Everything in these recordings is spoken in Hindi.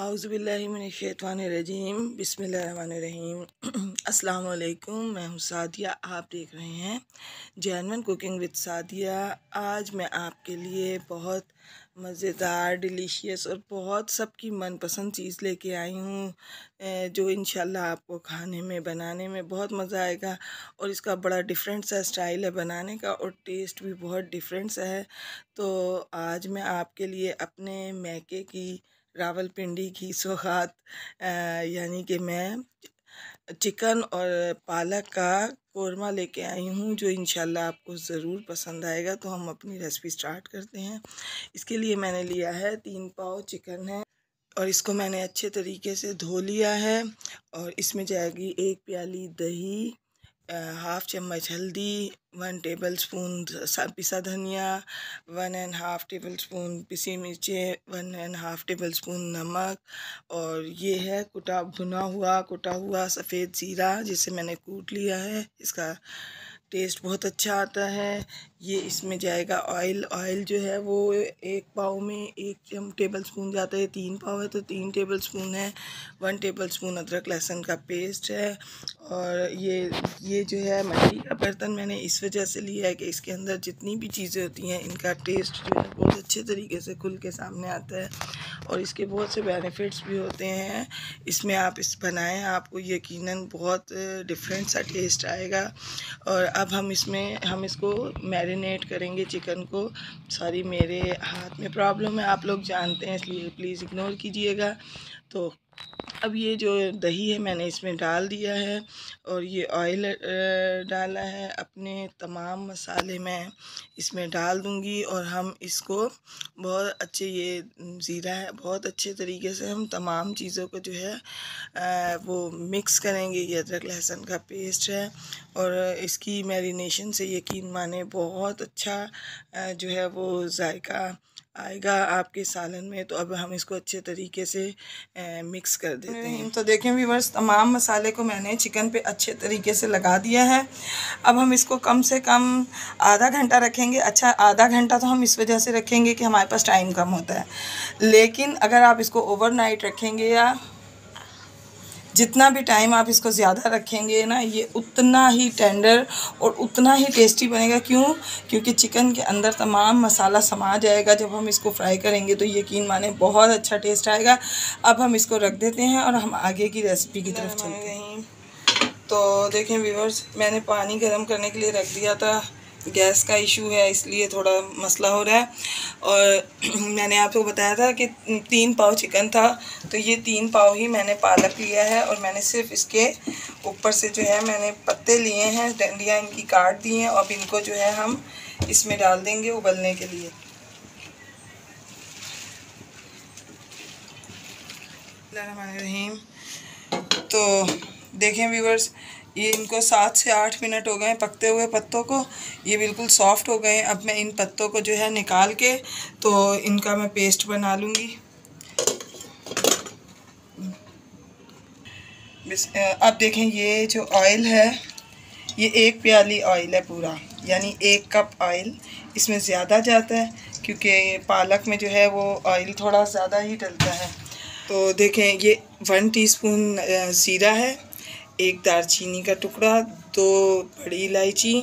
आउज़ुबिल्लाहिमिनश्शैतानिर्रजीम बिस्मिल्लाहिर्रहमानिर्रहीम। अस्सलाम वालेकुम, मैं हूँ सादिया। आप देख रहे हैं जेन्युइन कुकिंग विद सादिया। आज मैं आपके लिए बहुत मज़ेदार, डिलीशियस और बहुत सबकी मनपसंद चीज़ लेके आई हूँ, जो इंशाल्लाह आपको खाने में, बनाने में बहुत मज़ा आएगा। और इसका बड़ा डिफरेंट सा स्टाइल है बनाने का और टेस्ट भी बहुत डिफरेंट सा है। तो आज मैं आपके लिए अपने मैके की रावलपिंडी की सौगात यानी कि मैं चिकन और पालक का कोरमा लेके आई हूँ, जो इंशाल्लाह आपको ज़रूर पसंद आएगा। तो हम अपनी रेसिपी स्टार्ट करते हैं। इसके लिए मैंने लिया है 3 पाव चिकन है और इसको मैंने अच्छे तरीके से धो लिया है। और इसमें जाएगी 1 प्याली दही, हाफ़ चम्मच हल्दी, 1 टेबल स्पून पिसा धनिया, 1.5 टेबल स्पून पिसी मिर्चें, 1.5 टेबल स्पून नमक। और ये है भुना हुआ सफ़ेद ज़ीरा, जिसे मैंने कूट लिया है। इसका टेस्ट बहुत अच्छा आता है। ये इसमें जाएगा ऑयल जो है वो 1 पाव में 1 टेबल स्पून जाता है। 3 पाव है तो 3 टेबल स्पून है। 1 टेबल स्पून अदरक लहसुन का पेस्ट है। और ये जो है मिट्टी का बर्तन मैंने इस वजह से लिया है कि इसके अंदर जितनी भी चीज़ें होती हैं, इनका टेस्ट जो है बहुत अच्छे तरीके से खुल के सामने आता है और इसके बहुत से बेनिफिट्स भी होते हैं। इसमें आप इस बनाएं, आपको यकीनन बहुत डिफरेंट सा टेस्ट आएगा। और अब हम इसको मैरिनेट करेंगे चिकन को। सॉरी, मेरे हाथ में प्रॉब्लम है, आप लोग जानते हैं, इसलिए प्लीज़ इग्नोर कीजिएगा। तो अब ये जो दही है मैंने इसमें डाल दिया है और ये ऑयल डाला है। अपने तमाम मसाले मैं इसमें डाल दूंगी और हम इसको बहुत अच्छे, ये ज़ीरा है, बहुत अच्छे तरीके से हम तमाम चीज़ों को जो है वो मिक्स करेंगे। ये अदरक लहसुन का पेस्ट है और इसकी मैरिनेशन से यकीन माने बहुत अच्छा जो है वो जायका आएगा आपके सालन में। तो अब हम इसको अच्छे तरीके से मिक्स कर देते हैं। तो देखें व्यूअर्स, तमाम मसाले को मैंने चिकन पे अच्छे तरीके से लगा दिया है। अब हम इसको कम से कम आधा घंटा रखेंगे। अच्छा, आधा घंटा तो हम इस वजह से रखेंगे कि हमारे पास टाइम कम होता है, लेकिन अगर आप इसको ओवरनाइट रखेंगे या जितना भी टाइम आप इसको ज़्यादा रखेंगे ना, ये उतना ही टेंडर और उतना ही टेस्टी बनेगा। क्योंकि चिकन के अंदर तमाम मसाला समा जाएगा। जब हम इसको फ्राई करेंगे तो यकीन माने बहुत अच्छा टेस्ट आएगा। अब हम इसको रख देते हैं और हम आगे की रेसिपी की तरफ चलते हैं। तो देखें व्यूअर्स, मैंने पानी गर्म करने के लिए रख दिया था। गैस का इशू है इसलिए थोड़ा मसला हो रहा है। और मैंने आपको बताया था कि 3 पाव चिकन था, तो ये 3 पाव ही मैंने पालक लिया है। और मैंने सिर्फ इसके ऊपर से जो है मैंने पत्ते लिए हैं, डंडियाँ इनकी काट दी हैं। अब इनको जो है हम इसमें डाल देंगे उबलने के लिए। तो देखें व्यूअर्स, ये इनको 7 से 8 मिनट हो गए पकते हुए पत्तों को। ये बिल्कुल सॉफ्ट हो गए। अब मैं इन पत्तों को जो है निकाल के तो इनका मैं पेस्ट बना लूँगी। अब देखें, ये जो ऑयल है ये 1 प्याली ऑयल है पूरा, यानी 1 कप ऑयल। इसमें ज़्यादा जाता है क्योंकि पालक में जो है वो ऑयल थोड़ा ज़्यादा ही डलता है। तो देखें, ये 1 टीस्पून ज़ीरा है, 1 दालचीनी का टुकड़ा, 2 बड़ी इलायची,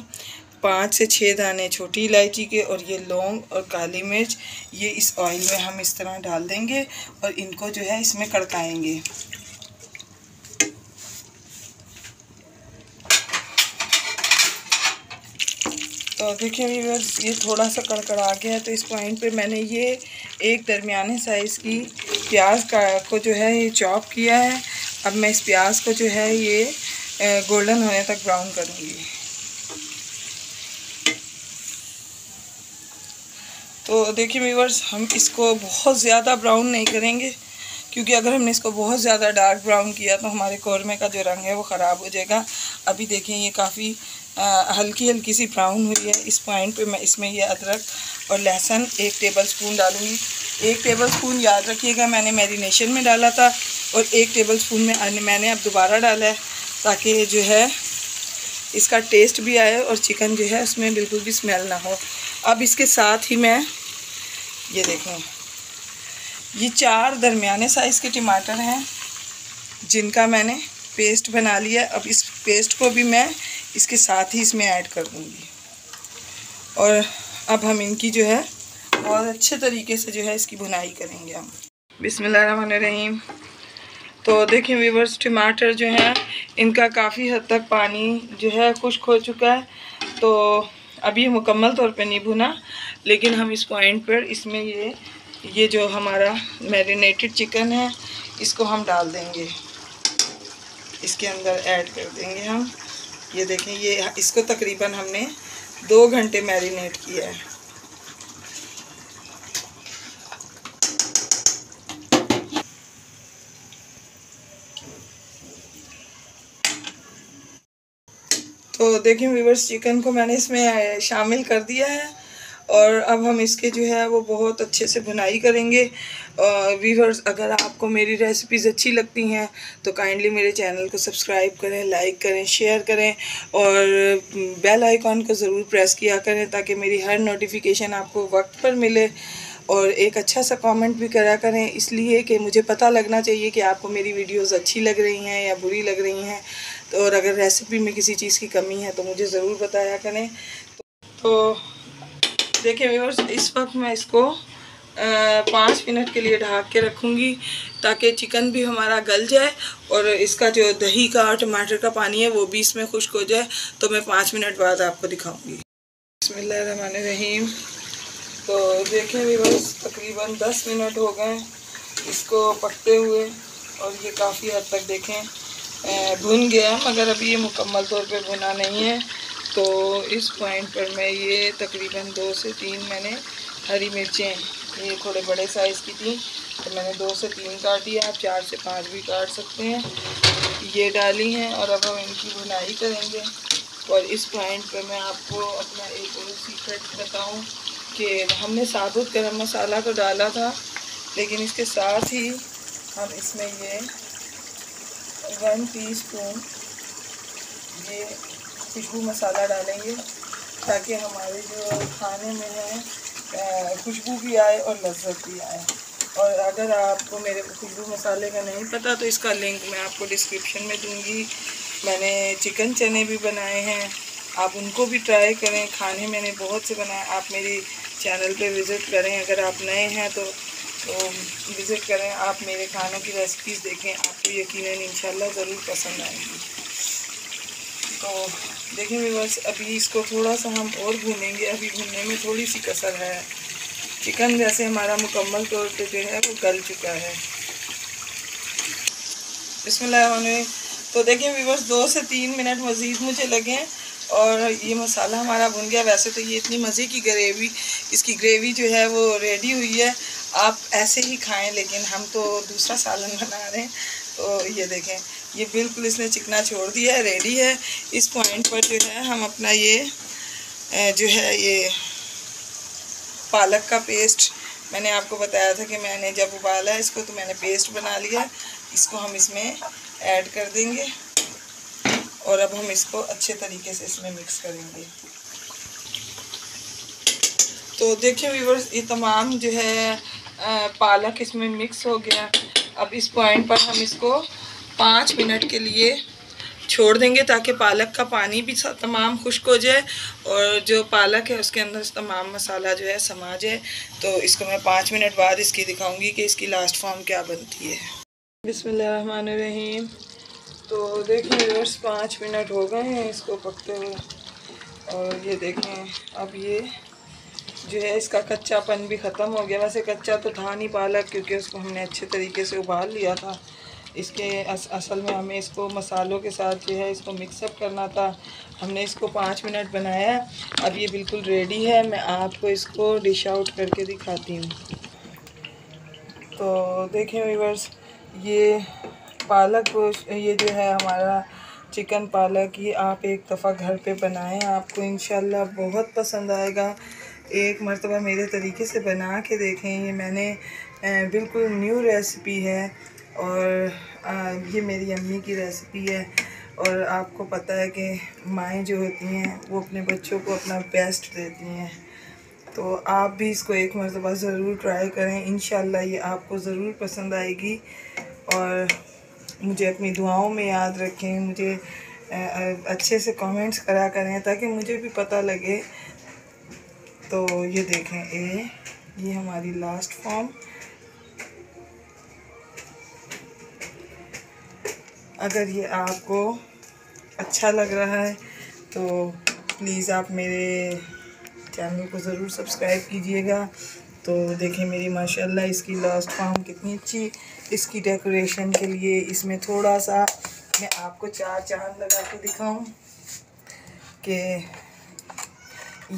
5 से 6 दाने छोटी इलायची के, और ये लौंग और काली मिर्च, ये इस ऑयल में हम इस तरह डाल देंगे और इनको जो है इसमें कड़काएंगे। तो देखिए व्यूअर्स, ये थोड़ा सा कड़कड़ा गया। तो इस पॉइंट पे मैंने ये एक दरमियाने साइज़ की प्याज को जो है ये चॉप किया है। अब मैं इस प्याज को जो है ये गोल्डन होने तक ब्राउन करूँगी। तो देखिए व्यूअर्स, हम इसको बहुत ज़्यादा ब्राउन नहीं करेंगे, क्योंकि अगर हमने इसको बहुत ज़्यादा डार्क ब्राउन किया तो हमारे कौरमे का जो रंग है वो ख़राब हो जाएगा। अभी देखें, ये काफ़ी हल्की सी ब्राउन हुई है। इस पॉइंट पे मैं इसमें ये अदरक और लहसुन 1 टेबल स्पून डालूँगी। 1 टेबल स्पून याद रखिएगा मैंने मैरिनेशन में डाला था और 1 टेबल स्पून में मैंने अब दोबारा डाला है, ताकि जो है इसका टेस्ट भी आए और चिकन जो है उसमें बिल्कुल भी स्मेल ना हो। अब इसके साथ ही मैं ये देखें, ये 4 दरमियाने साइज़ के टमाटर हैं जिनका मैंने पेस्ट बना लिया। अब इस पेस्ट को भी मैं इसके साथ ही इसमें ऐड कर दूँगी और अब हम इनकी जो है बहुत अच्छे तरीके से जो है इसकी भुनाई करेंगे हम। बिस्मिल्लाहिर्रहमानिर्रहीम। तो देखिए व्यूअर्स, टमाटर जो हैं इनका काफ़ी हद तक पानी जो है खुश्क हो चुका है। तो अभी मुकम्मल तौर पे नहीं भुना, लेकिन हम इस पॉइंट पर इसमें ये जो हमारा मैरिनेटेड चिकन है इसको हम डाल देंगे, इसके अंदर ऐड कर देंगे हम। ये देखें, ये इसको तकरीबन हमने 2 घंटे मैरिनेट किया है। तो देखिए व्यूअर्स, चिकन को मैंने इसमें शामिल कर दिया है और अब हम इसके जो है वो बहुत अच्छे से भुनाई करेंगे। व्यूअर्स, अगर आपको मेरी रेसिपीज़ अच्छी लगती हैं तो काइंडली मेरे चैनल को सब्सक्राइब करें, लाइक करें, शेयर करें और बेल आइकॉन को ज़रूर प्रेस किया करें ताकि मेरी हर नोटिफिकेशन आपको वक्त पर मिले। और एक अच्छा सा कमेंट भी करा करें, इसलिए कि मुझे पता लगना चाहिए कि आपको मेरी वीडियोस अच्छी लग रही हैं या बुरी लग रही हैं। तो और अगर रेसिपी में किसी चीज़ की कमी है तो मुझे ज़रूर बताया करें। तो देखिए व्यूअर्स, इस वक्त मैं इसको 5 मिनट के लिए ढक के रखूँगी ताकि चिकन भी हमारा गल जाए और इसका जो दही का और टमाटर का पानी है वो भी इसमें खुश्क हो जाए। तो मैं 5 मिनट बाद आपको दिखाऊँगी। बिस्मिल्लाहिर्रहमानिर्रहीम। तो देखें व्यूअर्स, तकरीबन 10 मिनट हो गए इसको पकते हुए और ये काफ़ी हद तक देखें भुन गया, मगर अभी ये मुकम्मल तौर पे भुना नहीं है। तो इस पॉइंट पर मैं ये तकरीबन 2 से 3 मैंने हरी मिर्चें, ये थोड़े बड़े साइज़ की थी तो मैंने 2 से 3 काटी है, आप 4 से 5 भी काट सकते हैं, ये डाली हैं। और अब हम इनकी भुनाई करेंगे। और इस पॉइंट पर मैं आपको अपना एक और सीक्रेट बताऊँ कि हमने साबुत गरम मसाला तो डाला था, लेकिन इसके साथ ही हम इसमें ये 1 टीस्पून ये खुशबू मसाला डालेंगे ताकि हमारे जो खाने में है खुशबू भी आए और लज्जत भी आए। और अगर आपको मेरे खुशबू मसाले का नहीं पता तो इसका लिंक मैं आपको डिस्क्रिप्शन में दूंगी। मैंने चिकन चने भी बनाए हैं, आप उनको भी ट्राई करें। खाने मैंने बहुत से बनाए, आप मेरी चैनल पे विज़िट करें। अगर आप नए हैं तो विज़िट करें, आप मेरे खानों की रेसिपीज़ देखें, आपको यकीनन इंशाल्लाह ज़रूर पसंद आएंगी। तो देखिए व्यूअर्स, अभी इसको थोड़ा सा हम और भूनेंगे, अभी भूनने में थोड़ी सी कसर है। चिकन जैसे हमारा मुकम्मल तौर पे जो है वो गल चुका है। बिस्मिल्लाह। तो देखिए व्यूअर्स, 2 से 3 मिनट मज़ीद मुझे लगे और ये मसाला हमारा भुन गया। वैसे तो ये इतनी मज़े की ग्रेवी, इसकी ग्रेवी जो है वो रेडी हुई है, आप ऐसे ही खाएं, लेकिन हम तो दूसरा सालन बना रहे हैं। तो ये देखें, ये बिल्कुल इसने चिकना छोड़ दिया है, रेडी है। इस पॉइंट पर जो है हम अपना ये जो है ये पालक का पेस्ट, मैंने आपको बताया था कि मैंने जब उबाला है इसको तो मैंने पेस्ट बना लिया, इसको हम इसमें ऐड कर देंगे और अब हम इसको अच्छे तरीके से इसमें मिक्स करेंगे। तो देखिए व्यूअर्स, ये तमाम जो है पालक इसमें मिक्स हो गया। अब इस पॉइंट पर हम इसको 5 मिनट के लिए छोड़ देंगे ताकि पालक का पानी भी तमाम खुश्क हो जाए और जो पालक है उसके अंदर तमाम मसाला जो है समा जाए। तो इसको मैं 5 मिनट बाद इसकी दिखाऊंगी कि इसकी लास्ट फॉर्म क्या बनती है। बिस्मिल्लाहिर्रहमानिर्रहीम। तो देखिए व्यूअर्स, 5 मिनट हो गए हैं इसको पकते हुए और ये देखें अब ये जो है इसका कच्चापन भी ख़त्म हो गया। वैसे कच्चा तो था नहीं पालक, क्योंकि उसको हमने अच्छे तरीके से उबाल लिया था। इसके असल में हमें इसको मसालों के साथ जो है इसको मिक्सअप करना था। हमने इसको 5 मिनट बनाया, अब ये बिल्कुल रेडी है। मैं आपको इसको डिश आउट करके दिखाती हूँ। तो देखें व्यूअर्स, ये पालक ये जो है हमारा चिकन पालक, ये आप एक दफ़ा घर पे बनाएं, आपको इंशाल्लाह बहुत पसंद आएगा। एक मरतबा मेरे तरीके से बना के देखें। ये मैंने बिल्कुल न्यू रेसिपी है और ये मेरी अम्मी की रेसिपी है। और आपको पता है कि माएँ जो होती हैं वो अपने बच्चों को अपना बेस्ट देती हैं। तो आप भी इसको एक मरतबा ज़रूर ट्राई करें। इंशाल्लाह ये आपको ज़रूर पसंद आएगी और मुझे अपनी दुआओं में याद रखें। मुझे अच्छे से कमेंट्स करा करें ताकि मुझे भी पता लगे। तो ये देखें, ये हमारी लास्ट फॉर्म। अगर ये आपको अच्छा लग रहा है तो प्लीज़ आप मेरे चैनल को ज़रूर सब्सक्राइब कीजिएगा। तो देखें मेरी माशाल्लाह इसकी लास्ट फॉर्म कितनी अच्छी। इसकी डेकोरेशन के लिए इसमें थोड़ा सा मैं आपको 4 चांद लगा के दिखाऊं कि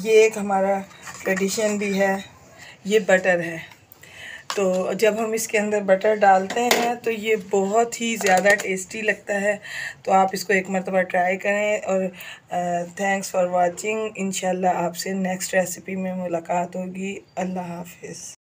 ये एक हमारा ट्रेडिशन भी है। ये बटर है, तो जब हम इसके अंदर बटर डालते हैं तो ये बहुत ही ज़्यादा टेस्टी लगता है। तो आप इसको एक मरतबा ट्राई करें। और थैंक्स फॉर वाचिंग। इंशाल्लाह आपसे नेक्स्ट रेसिपी में मुलाकात होगी। अल्लाह हाफ़िज़।